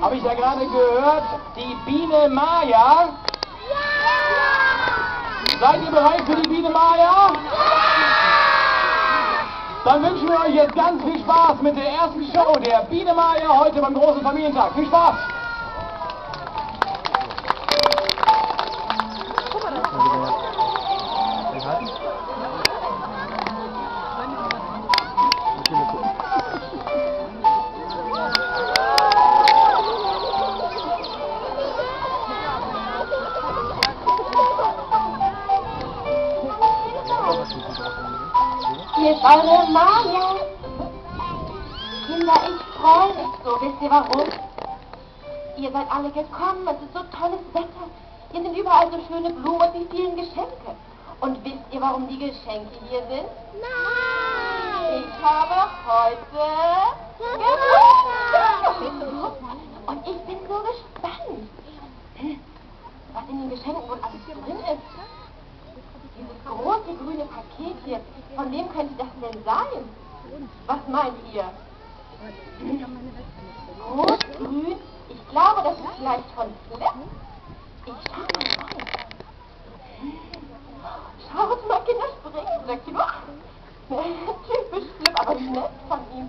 habe ich ja gerade gehört, die Biene Maya. Seid ihr bereit für die Biene Maya? Dann wünschen wir euch jetzt ganz viel Spaß mit der ersten Show der Biene Maya heute beim großen Familientag. Viel Spaß! Hier ist eure Maya. Kinder, ich freue mich so. Wisst ihr warum? Ihr seid alle gekommen. Es ist so tolles Wetter. Hier sind überall so schöne Blumen und die vielen Geschenke. Und wisst ihr, warum die Geschenke hier sind? Nein! Ich habe heute Geburtstag. Und ich bin so gespannt, was in den Geschenken wohl alles drin ist. Dieses große grüne Paket hier, von wem könnte das denn sein? Was meint ihr? Groß, grün, ich glaube, das ist vielleicht von Flip. Ich schau mal rein. Schaut mal, Kinder springen, sagt ihr. Typisch Flip, aber nett von ihm.